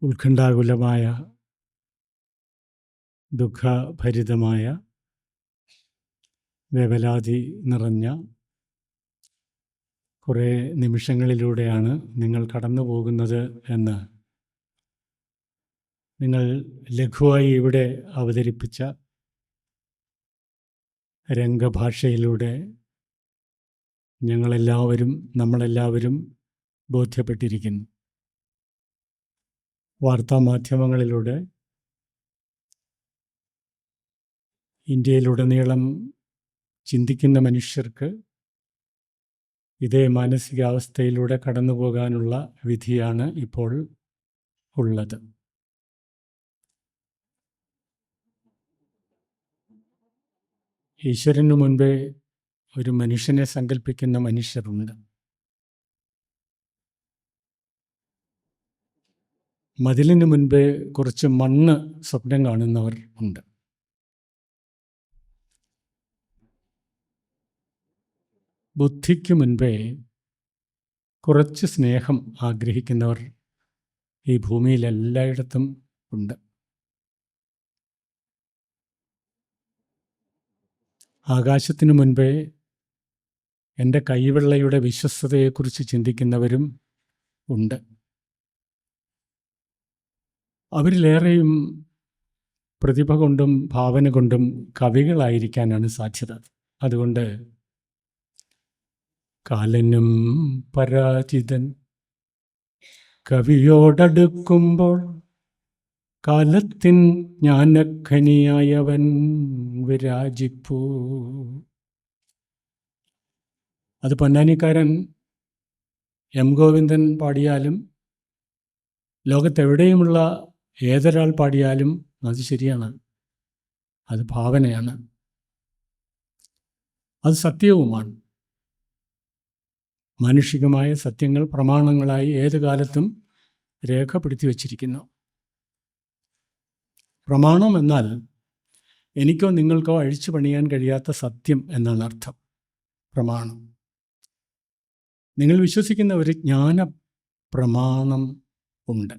ഉത്കണ്ഠാകുലമായ ദുഃഖഭരിതമായ വേവലാതി നിറഞ്ഞ കുറേ നിമിഷങ്ങളിലൂടെയാണ് നിങ്ങൾ കടന്നു പോകുന്നത് എന്ന് നിങ്ങൾ ലഘുവായി ഇവിടെ അവതരിപ്പിച്ച രംഗഭാഷയിലൂടെ നമ്മളെല്ലാവരും ബോധ്യപ്പെട്ടിരിക്കുന്നു. വാർത്താമാധ്യമങ്ങളിലൂടെ ഇന്ത്യയിലുടനീളം ചിന്തിക്കുന്ന മനുഷ്യർക്ക് ഇതേ മാനസികാവസ്ഥയിലൂടെ കടന്നു പോകാനുള്ള വിധിയാണ് ഇപ്പോൾ ഉള്ളത്. ഈശ്വരനു മുൻപേ ഒരു മനുഷ്യനെ സങ്കല്പിക്കുന്ന മനുഷ്യരുണ്ട്. മതിലിന് മുൻപേ കുറച്ച് മണ്ണ് സ്വപ്നം കാണുന്നവർ ഉണ്ട്. ബുദ്ധിക്ക് മുൻപേ കുറച്ച് സ്നേഹം ആഗ്രഹിക്കുന്നവർ ഈ ഭൂമിയിൽ എല്ലായിടത്തും ഉണ്ട്. ആകാശത്തിനു മുൻപേ എൻ്റെ കൈവെള്ളയുടെ വിശ്വസ്തതയെക്കുറിച്ച് ചിന്തിക്കുന്നവരും ഉണ്ട്. അവരിലേറെയും പ്രതിഭ കൊണ്ടും ഭാവന കൊണ്ടും കവികളായിരിക്കാനാണ് സാധ്യത. അതുകൊണ്ട് കാലനും പരാജിതൻ കവിയോടടുക്കുമ്പോൾ കാലത്തിൻ ജ്ഞാനഖനിയായവൻ വിരാജിപ്പൂ. അത് പൊന്നാനിക്കാരൻ എം ഗോവിന്ദൻ പാടിയാലും ലോകത്തെവിടെയുമുള്ള ഏതൊരാൾ പാടിയാലും അത് ശരിയാണ്. അത് ഭാവനയാണ്, അത് സത്യവുമാണ്. മാനുഷികമായ സത്യങ്ങൾ പ്രമാണങ്ങളായി ഏത് കാലത്തും രേഖപ്പെടുത്തി വച്ചിരിക്കുന്നു. പ്രമാണം എന്നാൽ എനിക്കോ നിങ്ങൾക്കോ അഴിച്ചു പണിയാൻ കഴിയാത്ത സത്യം എന്നാണ് അർത്ഥം. പ്രമാണം, നിങ്ങൾ വിശ്വസിക്കുന്ന ഒരു ജ്ഞാന പ്രമാണം ഉണ്ട്.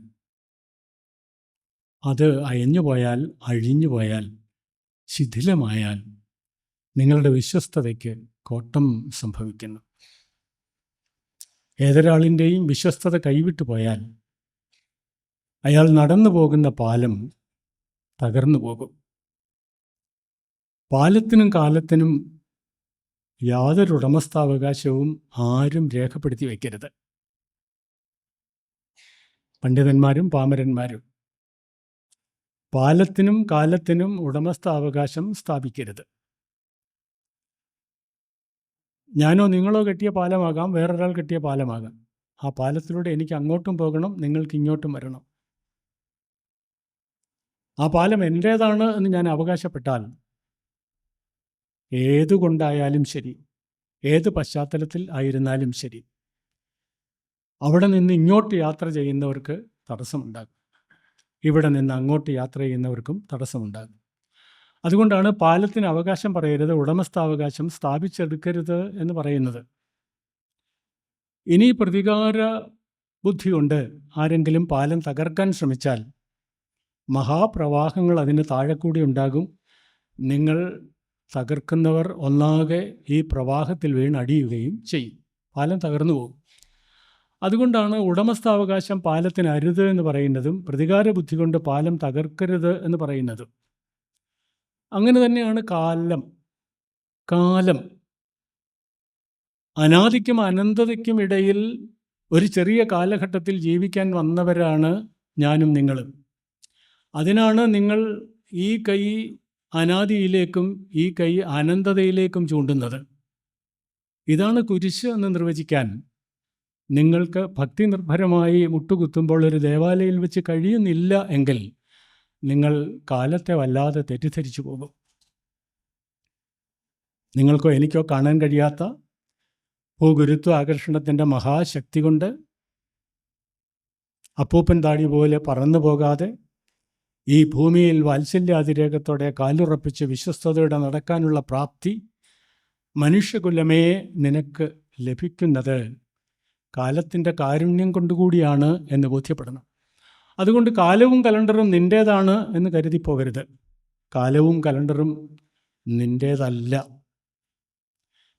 അത് അയഞ്ഞുപോയാൽ, അഴിഞ്ഞുപോയാൽ, ശിഥിലമായാൽ നിങ്ങളുടെ വിശ്വസ്തതയ്ക്ക് കോട്ടം സംഭവിക്കുന്നു. ഏതൊരാളിൻ്റെയും വിശ്വസ്തത കൈവിട്ടു പോയാൽ അയാൾ നടന്നു പോകുന്ന പാലം തകർന്നു പോകും. പാലത്തിനും കാലത്തിനും യാതൊരു ഉടമസ്ഥാവകാശവും ആരും രേഖപ്പെടുത്തി വയ്ക്കരുത്. പണ്ഡിതന്മാരും പാമരന്മാരും പാലത്തിനും കാലത്തിനും ഉടമസ്ഥാവകാശം സ്ഥാപിക്കരുത്. ഞാനോ നിങ്ങളോ കെട്ടിയ പാലമാകാം, വേറൊരാൾ കെട്ടിയ പാലമാകാം. ആ പാലത്തിലൂടെ എനിക്ക് അങ്ങോട്ടും പോകണം, നിങ്ങൾക്ക് ഇങ്ങോട്ടും വരണം. ആ പാലം എൻ്റേതാണ് എന്ന് ഞാൻ അവകാശപ്പെട്ടാൽ ഏതുകൊണ്ടായാലും ശരി, ഏത് പശ്ചാത്തലത്തിൽ ആയിരുന്നാലും ശരി, അവിടെ നിന്ന് ഇങ്ങോട്ട് യാത്ര ചെയ്യുന്നവർക്ക് തടസ്സമുണ്ടാകും, ഇവിടെ നിന്ന് അങ്ങോട്ട് യാത്ര ചെയ്യുന്നവർക്കും തടസ്സമുണ്ടാകും. അതുകൊണ്ടാണ് പാലത്തിന് അവകാശം പറയരുത്, ഉടമസ്ഥാവകാശം സ്ഥാപിച്ചെടുക്കരുത് എന്ന് പറയുന്നത്. ഇനി പ്രതികാര ബുദ്ധി കൊണ്ട് ആരെങ്കിലും പാലം തകർക്കാൻ ശ്രമിച്ചാൽ മഹാപ്രവാഹങ്ങൾ അതിന് താഴെക്കൂടി ഉണ്ടാകും. നിങ്ങൾ തകർക്കുന്നവർ ഒന്നാകെ ഈ പ്രവാഹത്തിൽ വീണടിയുകയും ചെയ്യും. പാലം തകർന്നു പോകും. അതുകൊണ്ടാണ് ഉടമസ്ഥാവകാശം പാലത്തിന് അരുത് എന്ന് പറയുന്നതും പ്രതികാര ബുദ്ധി കൊണ്ട് പാലം തകർക്കരുത് എന്ന് പറയുന്നതും. അങ്ങനെ തന്നെയാണ് കാലം. അനാദിക്കും അനന്തതയ്ക്കും ഇടയിൽ ഒരു ചെറിയ കാലഘട്ടത്തിൽ ജീവിക്കാൻ വന്നവരാണ് ഞാനും നിങ്ങളും. അതിനാണ് നിങ്ങൾ ഈ കൈ അനാദിയിലേക്കും ഈ കൈ അനന്തതയിലേക്കും ചൂണ്ടുന്നത്. ഇതാണ് കുരിശ് എന്ന് നിർവചിക്കാൻ നിങ്ങൾക്ക് ഭക്തി നിർഭരമായി മുട്ടുകുത്തുമ്പോൾ ഒരു ദേവാലയത്തിൽ വെച്ച് കഴിയുന്നില്ല എങ്കിൽ നിങ്ങൾ കാലത്തെ വല്ലാതെ തെറ്റിദ്ധരിച്ചു പോകും. നിങ്ങൾക്കോ എനിക്കോ കാണാൻ കഴിയാത്ത ഭൂഗുരുത്വ ആകർഷണത്തിൻ്റെ മഹാശക്തി കൊണ്ട് അപ്പൂപ്പൻ താടി പോലെ പറന്നു പോകാതെ ഈ ഭൂമിയിൽ വാത്സല്യാതിരേകത്തോടെ കാലുറപ്പിച്ച് വിശ്വസ്തയോടെ നടക്കാനുള്ള പ്രാപ്തി മനുഷ്യകുലമേ നിനക്ക് ലഭിക്കുന്നത് കാലത്തിൻ്റെ കാരുണ്യം കൊണ്ടുകൂടിയാണ് എന്ന് ബോധ്യപ്പെടണം. അതുകൊണ്ട് കാലവും കലണ്ടറും നിൻ്റേതാണ് എന്ന് കരുതി പോകരുത്. കാലവും കലണ്ടറും നിൻ്റേതല്ല.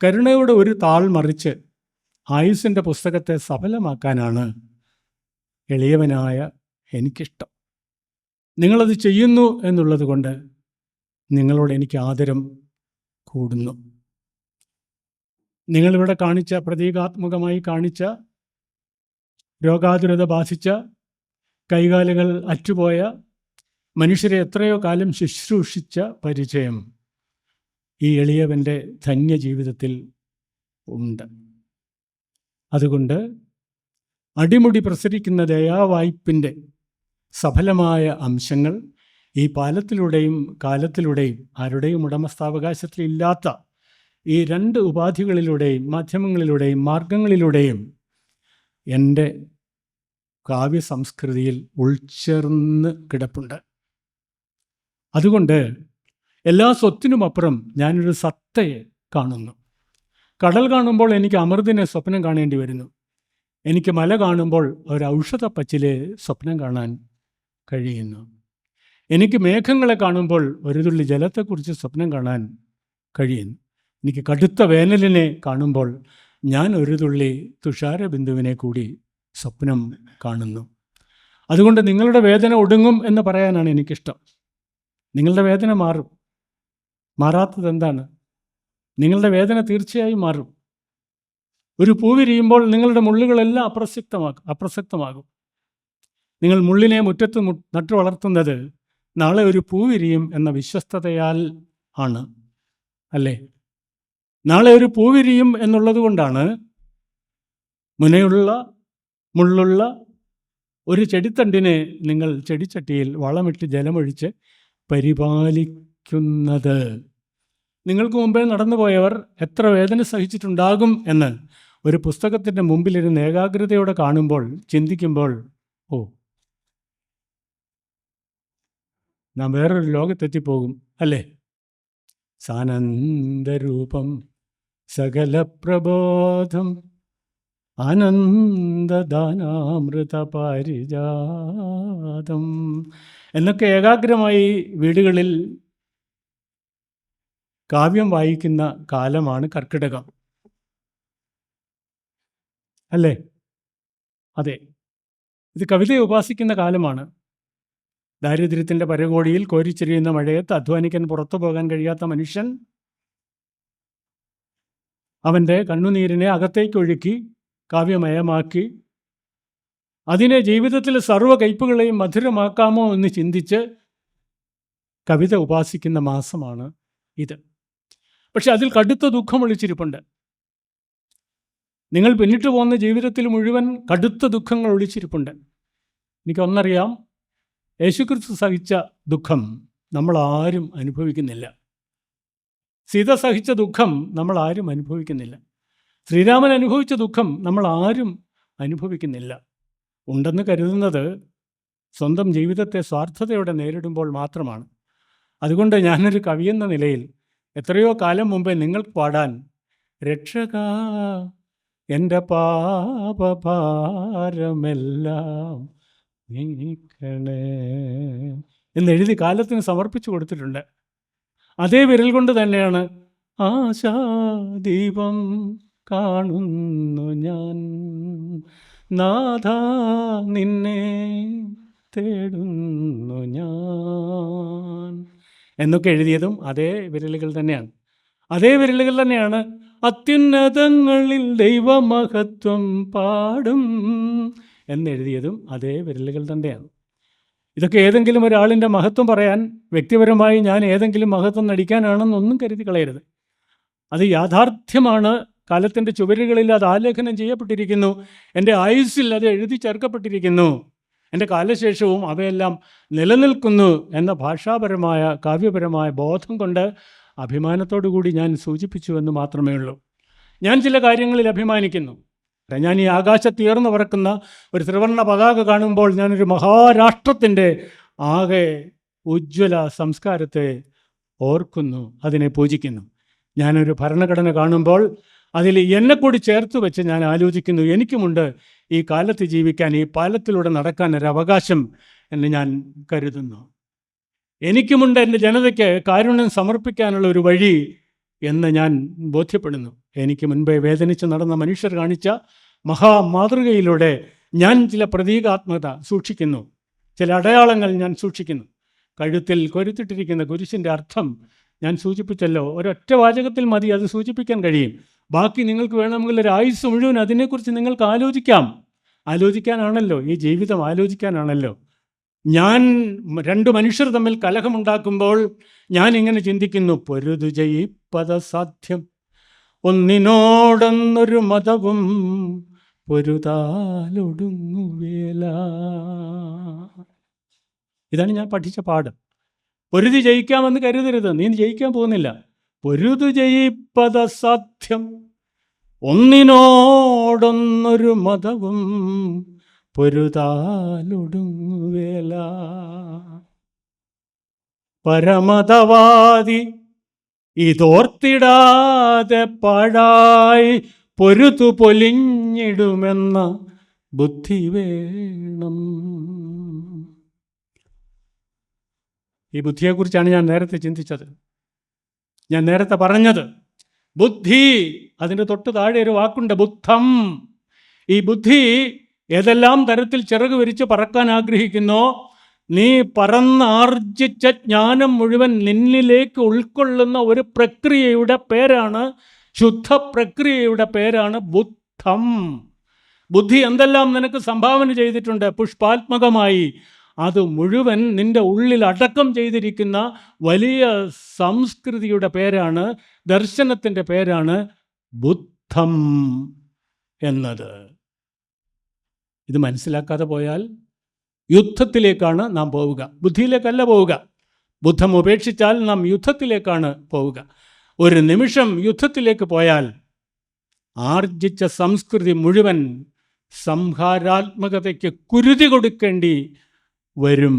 കരുണയുടെ ഒരു താൾ മറിച്ച് ആയുസ്സിൻ്റെ പുസ്തകത്തെ സഫലമാക്കാനാണ് എളിയവനായ എനിക്കിഷ്ടം. നിങ്ങളത് ചെയ്യുന്നു എന്നുള്ളത് കൊണ്ട് നിങ്ങളോട് എനിക്ക് ആദരം കൂടുന്നു. നിങ്ങളിവിടെ കാണിച്ച, പ്രതീകാത്മകമായി കാണിച്ച, രോഗാതുരത ബാധിച്ച, കൈകാലുകൾ അറ്റുപോയ മനുഷ്യരെ എത്രയോ കാലം ശുശ്രൂഷിച്ച പരിചയം ഈ എളിയവൻ്റെ ധന്യജീവിതത്തിൽ ഉണ്ട്. അതുകൊണ്ട് അടിമുടി പ്രസരിക്കുന്ന ദയാവായ്പിൻ്റെ സഫലമായ അംശങ്ങൾ ഈ പാലത്തിലൂടെയും കാലത്തിലൂടെയും ആരുടെയും ഉടമസ്ഥാവകാശത്തിലില്ലാത്ത ഈ രണ്ട് ഉപാധികളിലൂടെയും മാധ്യമങ്ങളിലൂടെയും മാർഗങ്ങളിലൂടെയും എൻ്റെ കാവ്യസംസ്കൃതിയിൽ ഉൾച്ചേർന്ന് കിടപ്പുണ്ട്. അതുകൊണ്ട് എല്ലാ സ്വത്തിനുമപ്പുറം ഞാനൊരു സത്തയെ കാണുന്നു. കടൽ കാണുമ്പോൾ എനിക്ക് അമൃതിനെ സ്വപ്നം കാണേണ്ടി വരുന്നു. എനിക്ക് മല കാണുമ്പോൾ ഒരു ഔഷധപ്പച്ചിലെ സ്വപ്നം കാണാൻ കഴിയുന്നു. എനിക്ക് മേഘങ്ങളെ കാണുമ്പോൾ ഒരു തുള്ളി ജലത്തെക്കുറിച്ച് സ്വപ്നം കാണാൻ കഴിയുന്നു. എനിക്ക് കടുത്ത വേനലിനെ കാണുമ്പോൾ ഞാൻ ഒരു തുള്ളി തുഷാരബിന്ദുവിനെ കൂടി സ്വപ്നം കാണുന്നു. അതുകൊണ്ട് നിങ്ങളുടെ വേദന ഒടുങ്ങും എന്ന് പറയാനാണ് എനിക്കിഷ്ടം. നിങ്ങളുടെ വേദന മാറും. മാറാത്തത് എന്താണ്? നിങ്ങളുടെ വേദന തീർച്ചയായും മാറും. ഒരു പൂ വിരിയുമ്പോൾ നിങ്ങളുടെ മുള്ളുകളെല്ലാം അപ്രസക്തമാകും. നിങ്ങൾ മുള്ളിനെ മുറ്റത്ത് നട്ടു വളർത്തുന്നത് നാളെ ഒരു പൂ വിരിയും എന്ന വിശ്വസ്തതയാൽ ആണ്, അല്ലേ? നാളെ ഒരു പൂ വിരിയും എന്നുള്ളത് കൊണ്ടാണ് മുള്ളുള്ള ഒരു ചെടിത്തണ്ടിനെ നിങ്ങൾ ചെടിച്ചട്ടിയിൽ വളമിട്ട് ജലമൊഴിച്ച് പരിപാലിക്കുന്നത്. നിങ്ങൾക്ക് മുമ്പേ നടന്നുപോയവർ എത്ര വേദന സഹിച്ചിട്ടുണ്ടാകും എന്ന് ഒരു പുസ്തകത്തിൻ്റെ മുമ്പിലിരുന്ന് ഏകാഗ്രതയോടെ കാണുമ്പോൾ, ചിന്തിക്കുമ്പോൾ, ഓ, നാം വേറൊരു ലോകത്തെത്തിപ്പോകും, അല്ലേ? സാനന്ദരൂപം സകല പ്രബോധം ആനന്ദദാനാമൃത പാരിജാതം എന്നൊക്കെ ഏകാഗ്രമായി വീടുകളിൽ കാവ്യം വായിക്കുന്ന കാലമാണ് കർക്കിടകം, അല്ലേ? അതെ, ഇത് കവിതയെ ഉപാസിക്കുന്ന കാലമാണ്. ദാരിദ്ര്യത്തിൻ്റെ പരകോടിയിൽ കോരിച്ചെരിയുന്ന മഴയത്ത് അധ്വാനിക്കാൻ പുറത്തു പോകാൻ കഴിയാത്ത മനുഷ്യൻ അവൻ്റെ കണ്ണുനീരിനെ അകത്തേക്കൊഴുക്കി കാവ്യമയമാക്കി അതിനെ ജീവിതത്തിൽ സർവ്വ കയ്പുകളെയും മധുരമാക്കാമോ എന്ന് ചിന്തിച്ച് കവിത ഉപാസിക്കുന്ന മാസമാണ് ഇത്. പക്ഷെ അതിൽ കടുത്ത ദുഃഖം ഒളിച്ചിരിപ്പുണ്ട്. നിങ്ങൾ പിന്നിട്ട് പോകുന്ന ജീവിതത്തിൽ മുഴുവൻ കടുത്ത ദുഃഖങ്ങൾ ഒളിച്ചിരിപ്പുണ്ട്. എനിക്കൊന്നറിയാം, യേശുക്രിസ്തു സഹിച്ച ദുഃഖം നമ്മൾ ആരും അനുഭവിക്കുന്നില്ല. സീത സഹിച്ച ദുഃഖം നമ്മൾ ആരും അനുഭവിക്കുന്നില്ല. ശ്രീരാമൻ അനുഭവിച്ച ദുഃഖം നമ്മൾ ആരും അനുഭവിക്കുന്നില്ല. ഉണ്ടെന്ന് കരുതുന്നത് സ്വന്തം ജീവിതത്തെ സ്വാർത്ഥതയോടെ നേരിടുമ്പോൾ മാത്രമാണ്. അതുകൊണ്ട് ഞാനൊരു കവിയെന്ന നിലയിൽ എത്രയോ കാലം മുമ്പേ നിങ്ങൾക്ക് പാടാൻ രക്ഷക എൻ്റെ പാപഭാരമെല്ലാം നീക്കണേ എന്നെഴുതി കാലത്തിന് സമർപ്പിച്ചു കൊടുത്തിട്ടുണ്ട്. അതേ വിരൽ കൊണ്ട് തന്നെയാണ് ആശാദീപം കാണുന്നു ഞാൻ, നാഥ നിന്നെ തേടുന്നു ഞാൻ എന്നൊക്കെ എഴുതിയതും അതേ വിരലുകൾ തന്നെയാണ്. അതേ വിരലുകൾ തന്നെയാണ് അത്യുന്നതങ്ങളിൽ ദൈവമഹത്വം പാടും എന്നെഴുതിയതും അതേ വിരലുകൾ തന്നെയാണ്. ഇതൊക്കെ ഏതെങ്കിലും ഒരാളിൻ്റെ മഹത്വം പറയാൻ, വ്യക്തിപരമായി ഞാൻ ഏതെങ്കിലും മഹത്വം നടിക്കാനാണെന്നൊന്നും കരുതി കളയരുത്. അത് യാഥാർത്ഥ്യമാണ്. കാലത്തിൻ്റെ ചുവരുകളിൽ അത് ആലേഖനം ചെയ്യപ്പെട്ടിരിക്കുന്നു. എൻ്റെ ആയുസ്സിൽ അത് എഴുതി ചേർക്കപ്പെട്ടിരിക്കുന്നു. എൻ്റെ കാലശേഷവും അവയെല്ലാം നിലനിൽക്കുന്നു എന്ന ഭാഷാപരമായ കാവ്യപരമായ ബോധം കൊണ്ട് അഭിമാനത്തോടു കൂടി ഞാൻ സൂചിപ്പിച്ചുവെന്ന് മാത്രമേ ഉള്ളൂ. ഞാൻ ചില കാര്യങ്ങളിൽ അഭിമാനിക്കുന്നു. ഞാൻ ഈ ആകാശത്തുയർന്നു പറക്കുന്ന ഒരു ത്രിവർണ്ണ പതാക കാണുമ്പോൾ ഞാനൊരു മഹാരാഷ്ട്രത്തിൻ്റെ ആകെ ഉജ്ജ്വല സംസ്കാരത്തെ ഓർക്കുന്നു, അതിനെ പൂജിക്കുന്നു. ഞാനൊരു ഭരണഘടന കാണുമ്പോൾ അതിൽ എന്നെ കൂടി ചേർത്ത് വെച്ച് ഞാൻ ആലോചിക്കുന്നു, എനിക്കുമുണ്ട് ഈ കാലത്ത് ജീവിക്കാൻ, ഈ പാലത്തിലൂടെ നടക്കാൻ ഒരു അവകാശം എന്ന് ഞാൻ കരുതുന്നു. എനിക്കുമുണ്ട് എൻ്റെ ജനതയ്ക്ക് കാരുണ്യം സമർപ്പിക്കാനുള്ള ഒരു വഴി എന്ന് ഞാൻ ബോധ്യപ്പെടുന്നു. എനിക്ക് മുൻപേ വേദനിച്ച് നടന്ന മനുഷ്യർ കാണിച്ച മഹാമാതൃകയിലൂടെ ഞാൻ ചില പ്രതീകാത്മകത സൂക്ഷിക്കുന്നു, ചില അടയാളങ്ങൾ ഞാൻ സൂക്ഷിക്കുന്നു. കഴുത്തിൽ കൊരുത്തിട്ടിരിക്കുന്ന കുരിശിൻ്റെ അർത്ഥം ഞാൻ സൂചിപ്പിച്ചല്ലോ. ഒരൊറ്റ വാചകത്തിൽ മതി അത് സൂചിപ്പിക്കാൻ കഴിയും. ബാക്കി നിങ്ങൾക്ക് വേണമെങ്കിൽ ഒരു ആയുസ് മുഴുവൻ അതിനെക്കുറിച്ച് നിങ്ങൾക്ക് ആലോചിക്കാനാണല്ലോ ഈ ജീവിതം, ആലോചിക്കാനാണല്ലോ. ഞാൻ രണ്ട് മനുഷ്യർ തമ്മിൽ കലഹമുണ്ടാക്കുമ്പോൾ ഞാൻ ഇങ്ങനെ ചിന്തിക്കുന്നു, പൊരുതു ജയിപ്പത സാധ്യം ഒന്നിനോടൊന്നൊരു മതവും പൊരുതാലൊടുങ്ങുവേല. ഇതാണ് ഞാൻ പഠിച്ച പാഠം. പൊരുതി ജയിക്കാമെന്ന് കരുതരുത്, നീ ജയിക്കാൻ പോകുന്നില്ല. പൊരുതു ജയിപ്പത സാധ്യം ഒന്നിനോടൊന്നൊരു മതവും പൊരുതാലൊടുങ്ങുവേല. പരമതവാദി ഇതോർത്തിടാതെ പാഴായി പൊരുതു പൊലിഞ്ഞിടുമെന്ന ബുദ്ധി വേണം. ഈ ബുദ്ധിയെക്കുറിച്ചാണ് ഞാൻ നേരത്തെ ചിന്തിച്ചത്, ഞാൻ നേരത്തെ പറഞ്ഞത്. ബുദ്ധി, അതിൻ്റെ തൊട്ട് താഴെ ഒരു വാക്കുണ്ട്, ബുദ്ധം. ഈ ബുദ്ധി ഏതെല്ലാം തരത്തിൽ ചിറക് വിരിച്ച് പറക്കാൻ ആഗ്രഹിക്കുന്നോ, നീ പറന്നാർജിച്ച ജ്ഞാനം മുഴുവൻ നിന്നിലേക്ക് ഉൾക്കൊള്ളുന്ന ഒരു പ്രക്രിയയുടെ പേരാണ്, ശുദ്ധ പ്രക്രിയയുടെ പേരാണ് ബുദ്ധം. ബുദ്ധി എന്തെല്ലാം നിനക്ക് സംഭാവന ചെയ്തിട്ടുണ്ട് പുഷ്പാത്മകമായി, അത് മുഴുവൻ നിൻ്റെ ഉള്ളിൽ അടക്കം ചെയ്തിരിക്കുന്ന വലിയ സംസ്കൃതിയുടെ പേരാണ്, ദർശനത്തിൻ്റെ പേരാണ് ബുദ്ധം എന്നത്. ഇത് മനസ്സിലാക്കാതെ പോയാൽ യുദ്ധത്തിലേക്കാണ് നാം പോവുക, ബുദ്ധിയിലേക്കല്ല പോവുക. ബുദ്ധം ഉപേക്ഷിച്ചാൽ നാം യുദ്ധത്തിലേക്കാണ് പോവുക. ഒരു നിമിഷം യുദ്ധത്തിലേക്ക് പോയാൽ ആർജിച്ച സംസ്കൃതി മുഴുവൻ സംഹാരാത്മകതയ്ക്ക് കുരുതി കൊടുക്കേണ്ടി വരും.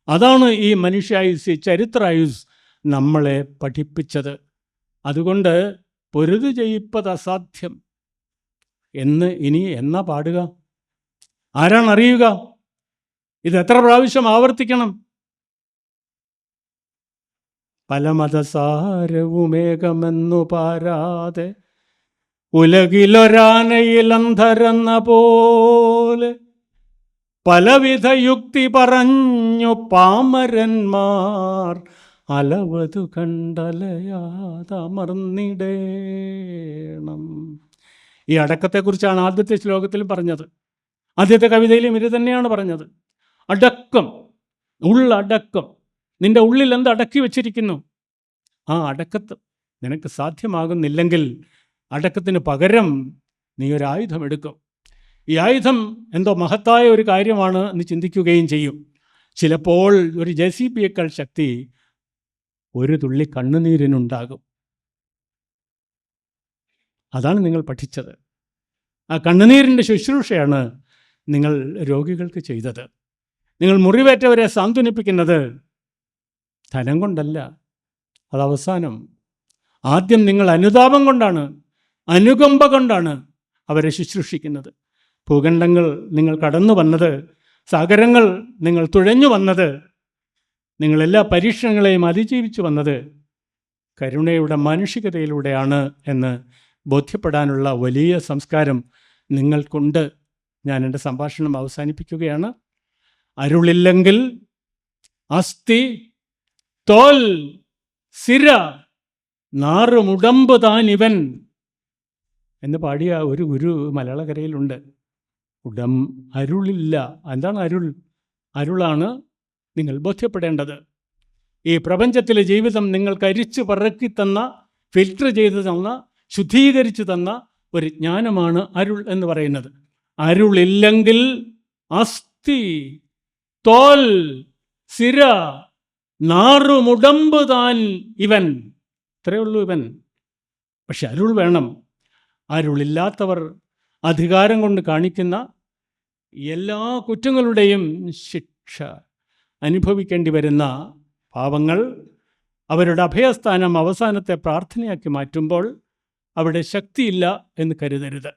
അതാണ് ഈ മനുഷ്യായുസ്, ചരിത്രായുസ് നമ്മളെ പഠിപ്പിച്ചത്. അതുകൊണ്ട് പൊരുതു ജയിപ്പത് അസാധ്യം എന്ന് ഇനി എന്നാ പാടുക? ആരാണ് അറിയുക? ഇത് എത്ര പ്രാവശ്യം ആവർത്തിക്കണം? പല മതസാരവുമേകമെന്നു പാരാതെ ഉലകിലൊരാനയിൽ അന്ധരെന്ന പോലെ പലവിധ യുക്തി പറഞ്ഞു പാമരന്മാർ അലവതു കണ്ടലയാതമർന്നിടേണം. ഈ അടക്കത്തെക്കുറിച്ചാണ് ആദ്യത്തെ ശ്ലോകത്തിൽ പറഞ്ഞത്, ആദ്യത്തെ കവിതയിലും ഇത് തന്നെയാണ് പറഞ്ഞത്. അടക്കം, ഉള്ളടക്കം. നിൻ്റെ ഉള്ളിൽ എന്ത് അടക്കി വച്ചിരിക്കുന്നു? ആ അടക്കത്ത് നിനക്ക് സാധ്യമാകുന്നില്ലെങ്കിൽ അടക്കത്തിന് പകരം നീ ഒരു ആയുധം എടുക്കും. ഈ ആയുധം എന്തോ മഹത്തായ ഒരു കാര്യമാണ് എന്ന് ചിന്തിക്കുകയും ചെയ്യും. ചിലപ്പോൾ ഒരു JCBയേക്കാൾ ശക്തി ഒരു തുള്ളി കണ്ണുനീരിനുണ്ടാകും. അതാണ് നിങ്ങൾ പഠിച്ചത്. ആ കണ്ണുനീരിൻ്റെ ശുശ്രൂഷയാണ് നിങ്ങൾ രോഗികൾക്ക് ചെയ്തത്. നിങ്ങൾ മുറിവേറ്റവരെ സാന്ത്വനിപ്പിക്കുന്നത് ധനം കൊണ്ടല്ല, അത് അവസാനം. ആദ്യം നിങ്ങൾ അനുതാപം കൊണ്ടാണ്, അനുകമ്പ കൊണ്ടാണ് അവരെ ശുശ്രൂഷിക്കുന്നത്. ഭൂഖണ്ഡങ്ങൾ നിങ്ങൾ കടന്നു വന്നത്, സാഗരങ്ങൾ നിങ്ങൾ തുഴഞ്ഞു വന്നത്, നിങ്ങളെല്ലാ പരീക്ഷണങ്ങളെയും അതിജീവിച്ചു വന്നത് കരുണയുടെ മാനുഷികതയിലൂടെയാണ് എന്ന് ബോധ്യപ്പെടാനുള്ള വലിയ സംസ്കാരം നിങ്ങൾക്കുണ്ട്. ഞാൻ എൻ്റെ സംഭാഷണം അവസാനിപ്പിക്കുകയാണ്. അരുളില്ലെങ്കിൽ അസ്ഥി തോൽ സിര നാറുമുടമ്പ് താനിവൻ എന്ന് പാടിയ ഒരു ഗുരു മലയാളക്കരയിലുണ്ട്. അരുളില്ല. എന്താണ് അരുൾ? അരുളാണ് നിങ്ങൾ ബോധ്യപ്പെടേണ്ടത്. ഈ പ്രപഞ്ചത്തിലെ ജീവിതം നിങ്ങൾക്ക് അരിച്ചു പറക്കി തന്ന, ഫിൽറ്റർ ചെയ്തു തന്ന, ശുദ്ധീകരിച്ചു തന്ന ഒരു ജ്ഞാനമാണ് അരുൾ എന്ന് പറയുന്നത്. അരുളില്ലെങ്കിൽ അസ്ഥി തോൽ സിര നാറുമുടമ്പ് താൻ ഇവൻ. ഇത്രയേ ഉള്ളൂ ഇവൻ. പക്ഷെ അരുൾ വേണം. അരുളില്ലാത്തവർ അധികാരം കൊണ്ട് കാണിക്കുന്ന എല്ലാ കുറ്റങ്ങളുടെയും ശിക്ഷ അനുഭവിക്കേണ്ടി വരുന്ന പാവങ്ങൾ അവരുടെ അഭയസ്ഥാനം അവസാനത്തെ പ്രാർത്ഥനയാക്കി മാറ്റുമ്പോൾ അവിടെ ശക്തിയില്ല എന്ന് കരുതരുത്.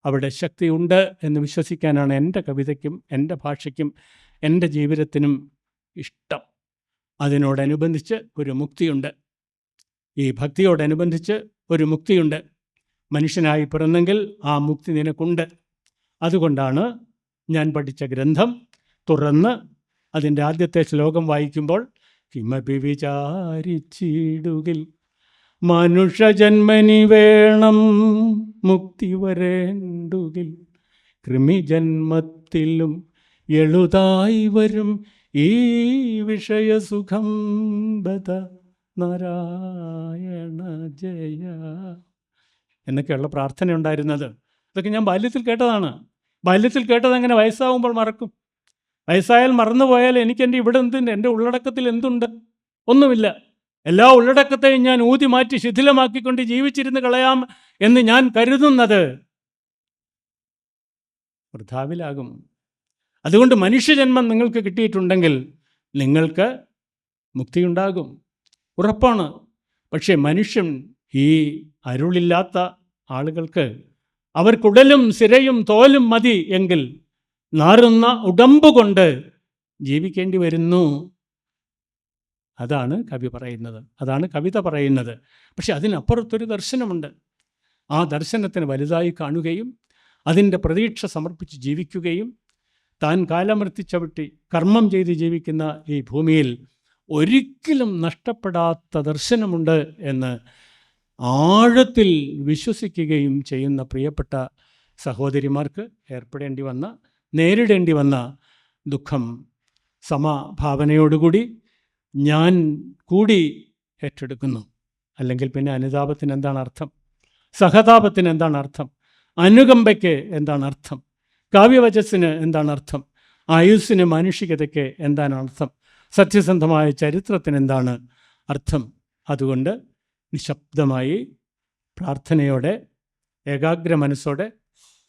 അവിടെ ശക്തിയുണ്ട് എന്ന് വിശ്വസിക്കാനാണ് എൻ്റെ കവിതയ്ക്കും എൻ്റെ ഭാഷയ്ക്കും എൻ്റെ ജീവിതത്തിനും ഇഷ്ടം. അതിനോടനുബന്ധിച്ച് ഒരു മുക്തിയുണ്ട്. ഈ ഭക്തിയോടനുബന്ധിച്ച് ഒരു മുക്തിയുണ്ട്. മനുഷ്യനായി പിറന്നെങ്കിൽ ആ മുക്തി നിനക്കുണ്ട്. അതുകൊണ്ടാണ് ഞാൻ പഠിച്ച ഗ്രന്ഥം തുറന്ന് അതിൻ്റെ ആദ്യത്തെ ശ്ലോകം വായിക്കുമ്പോൾ കിമപി വിചാരിച്ചിടുകിൽ മനുഷ്യജന്മനി വേണം മുക്തി വരേണ്ടുകിൽ കൃമിജന്മത്തിലും എളുതായി വരും ഈ വിഷയസുഖം ബദ നാരായണ ജയ എന്നൊക്കെയുള്ള പ്രാർത്ഥന ഉണ്ടായിരുന്നത്. ഇതൊക്കെ ഞാൻ ബാല്യത്തിൽ കേട്ടതാണ്. ബാല്യത്തിൽ കേട്ടത് അങ്ങനെ വയസ്സാവുമ്പോൾ മറക്കും. വയസ്സായാൽ മറന്നുപോയാൽ എനിക്കെൻ്റെ ഇവിടെ എന്തുണ്ട്, എൻ്റെ ഉള്ളടക്കത്തിൽ എന്തുണ്ട്? ഒന്നുമില്ല. എല്ലാ ഉള്ളടക്കത്തെയും ഞാൻ ഊതി മാറ്റി ശിഥിലമാക്കിക്കൊണ്ട് ജീവിച്ചിരുന്ന് കളയാം എന്ന് ഞാൻ കരുതുന്നത് വൃഥാവിലാകും. അതുകൊണ്ട് മനുഷ്യജന്മം നിങ്ങൾക്ക് കിട്ടിയിട്ടുണ്ടെങ്കിൽ നിങ്ങൾക്ക് മുക്തിയുണ്ടാകും, ഉറപ്പാണ്. പക്ഷേ മനുഷ്യൻ ഈ അരുളില്ലാത്ത ആളുകൾക്ക് അവർക്കുടലും സിരയും തോലും മതി എങ്കിൽ നാറുന്ന ഉടമ്പ് കൊണ്ട് ജീവിക്കേണ്ടി വരുന്നു. അതാണ് കവി പറയുന്നത്, അതാണ് കവിത പറയുന്നത്. പക്ഷെ അതിനപ്പുറത്തൊരു ദർശനമുണ്ട്. ആ ദർശനത്തിന് വലുതായി കാണുകയും അതിൻ്റെ പ്രതീക്ഷ സമർപ്പിച്ച് ജീവിക്കുകയും താൻ കാലമർത്തി ചവിട്ടി കർമ്മം ചെയ്ത് ജീവിക്കുന്ന ഈ ഭൂമിയിൽ ഒരിക്കലും നഷ്ടപ്പെടാത്ത ദർശനമുണ്ട് എന്ന് ആഴത്തിൽ വിശ്വസിക്കുകയും ചെയ്യുന്ന പ്രിയപ്പെട്ട സഹോദരിമാർക്ക് നേരിടേണ്ടി വന്ന ദുഃഖം സമഭാവനയോടുകൂടി ഞാൻ കൂടി ഏറ്റെടുക്കുന്നു. അല്ലെങ്കിൽ പിന്നെ അനുതാപത്തിന് എന്താണ് അർത്ഥം? സഹതാപത്തിന് എന്താണ് അർത്ഥം? അനുകമ്പയ്ക്ക് എന്താണ് അർത്ഥം? കാവ്യവചസ്സിന് എന്താണ് അർത്ഥം? ആയുസ്സിന് മാനുഷികതയ്ക്ക് എന്താണ് അർത്ഥം? സത്യസന്ധമായ ചരിത്രത്തിന് എന്താണ് അർത്ഥം? അതുകൊണ്ട് നിശബ്ദമായി പ്രാർത്ഥനയോടെ ഏകാഗ്ര മനസ്സോടെ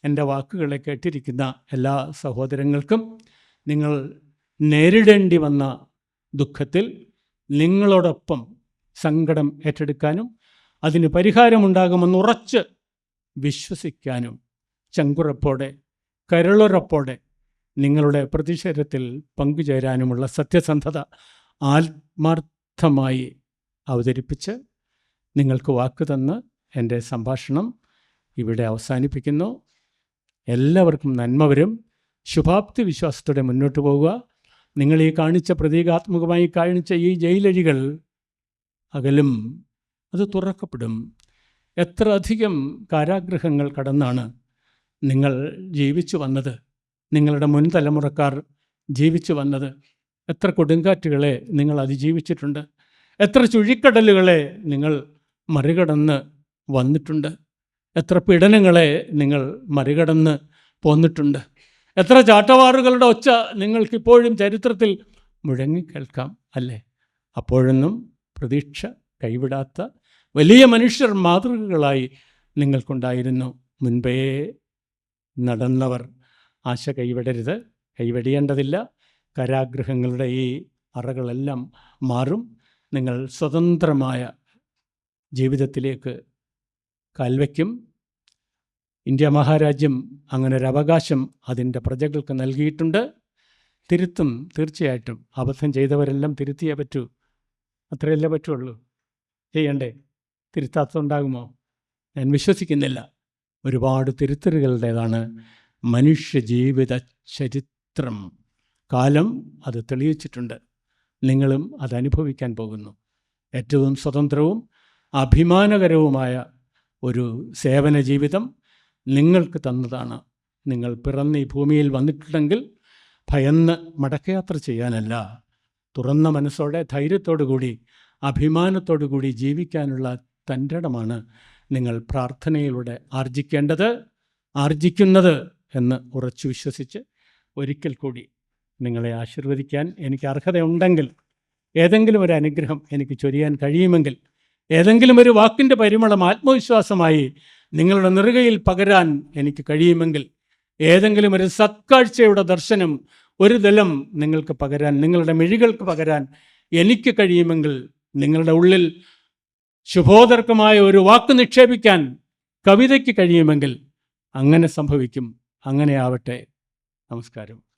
എൻ്റെ വാക്കുകളെ കേട്ടിരിക്കുന്ന എല്ലാ സഹോദരങ്ങൾക്കും നിങ്ങൾ നേരിടേണ്ടി വന്ന ദുഃഖത്തിൽ നിങ്ങളോടൊപ്പം സങ്കടം ഏറ്റെടുക്കാനും അതിന് പരിഹാരമുണ്ടാകുമെന്ന് ഉറച്ച് വിശ്വസിക്കാനും ചങ്കുറപ്പോടെ കരളുറപ്പോടെ നിങ്ങളുടെ പ്രതിഷേധത്തിൽ പങ്കുചേരാനുമുള്ള സത്യസന്ധത ആത്മാർത്ഥമായി അവതരിപ്പിച്ച് നിങ്ങൾക്ക് വാക്ക് തന്ന് എൻ്റെ സംഭാഷണം ഇവിടെ അവസാനിപ്പിക്കുന്നു. എല്ലാവർക്കും നന്മ വരും. ശുഭാപ്തി വിശ്വാസത്തോടെ മുന്നോട്ട് പോവുക. നിങ്ങൾ ഈ കാണിച്ച പ്രതീകാത്മകമായി കാണിച്ച ഈ ജയിലഴികൾ അകലും, അത് തുറക്കപ്പെടും. എത്ര അധികം കാരാഗ്രഹങ്ങൾ കടന്നാണ് നിങ്ങൾ ജീവിച്ചു വന്നത്, നിങ്ങളുടെ മുൻ തലമുറക്കാർ ജീവിച്ചു വന്നത്. എത്ര കൊടുങ്കാറ്റുകളെ നിങ്ങൾ അതിജീവിച്ചിട്ടുണ്ട്, എത്ര ചുഴിക്കടലുകളെ നിങ്ങൾ മറികടന്ന് വന്നിട്ടുണ്ട്, എത്ര പീഡനങ്ങളെ നിങ്ങൾ മറികടന്ന് പോന്നിട്ടുണ്ട്, എത്ര ചാട്ടവാറുകളുടെ ഒച്ച നിങ്ങൾക്കിപ്പോഴും ചരിത്രത്തിൽ മുഴങ്ങിക്കേൾക്കാം അല്ലേ? അപ്പോഴൊന്നും പ്രതീക്ഷ കൈവിടാത്ത വലിയ മനുഷ്യർ മാതൃകകളായി നിങ്ങൾക്കുണ്ടായിരുന്നു. മുൻപേ നടന്നവർ. ആശ കൈവിടരുത്, കൈവെടിയേണ്ടതില്ല. കാരാഗ്രഹങ്ങളുടെ ഈ അറകളെല്ലാം മാറും. നിങ്ങൾ സ്വതന്ത്രമായ ജീവിതത്തിലേക്ക് കാൽവയ്ക്കും. ഇന്ത്യ മഹാരാജ്യം അങ്ങനെ ഒരു അവകാശം അതിൻ്റെ പ്രജകൾക്ക് നൽകിയിട്ടുണ്ട്. തിരുത്തും, തീർച്ചയായിട്ടും. അബദ്ധം ചെയ്തവരെല്ലാം തിരുത്തിയേ പറ്റൂ, അത്രയല്ലേ പറ്റുള്ളൂ. ചെയ്യണ്ടേ? തിരുത്താത്തതുണ്ടാകുമോ? ഞാൻ വിശ്വസിക്കുന്നില്ല. ഒരുപാട് തിരുത്തലുകളുടേതാണ് മനുഷ്യ ജീവിത ചരിത്രം. കാലം അത് തെളിയിച്ചിട്ടുണ്ട്. നിങ്ങളും അതനുഭവിക്കാൻ പോകുന്നു. ഏറ്റവും സ്വതന്ത്രവും അഭിമാനകരവുമായ ഒരു സേവന ജീവിതം നിങ്ങൾക്ക് തന്നതാണ്. നിങ്ങൾ പിറന്ന് ഈ ഭൂമിയിൽ വന്നിട്ടുണ്ടെങ്കിൽ ഭയന്ന് മടക്കയാത്ര ചെയ്യാനല്ല, തുറന്ന മനസ്സോടെ ധൈര്യത്തോടു കൂടി അഭിമാനത്തോടു കൂടി ജീവിക്കാനുള്ള തൻ്റെടമാണ് നിങ്ങൾ പ്രാർത്ഥനയിലൂടെ ആർജിക്കുന്നത് എന്ന് ഉറച്ചു വിശ്വസിച്ച് ഒരിക്കൽ കൂടി നിങ്ങളെ ആശീർവദിക്കാൻ എനിക്ക് അർഹതയുണ്ടെങ്കിൽ, ഏതെങ്കിലും ഒരു അനുഗ്രഹം എനിക്ക് ചൊരിയാൻ കഴിയുമെങ്കിൽ, ഏതെങ്കിലും ഒരു വാക്കിൻ്റെ പരിമളം ആത്മവിശ്വാസമായി നിങ്ങളുടെ നെറുകയിൽ പകരാൻ എനിക്ക് കഴിയുമെങ്കിൽ, ഏതെങ്കിലും ഒരു സത്കാഴ്ചയുടെ ദർശനം ഒരു തലം നിങ്ങൾക്ക് പകരാൻ, നിങ്ങളുടെ മിഴികൾക്ക് പകരാൻ എനിക്ക് കഴിയുമെങ്കിൽ, നിങ്ങളുടെ ഉള്ളിൽ ശുഭോദർക്കമായ ഒരു വാക്ക് നിക്ഷേപിക്കാൻ കവിതയ്ക്ക് കഴിയുമെങ്കിൽ, അങ്ങനെ സംഭവിക്കും. അങ്ങനെ ആവട്ടെ. നമസ്കാരം.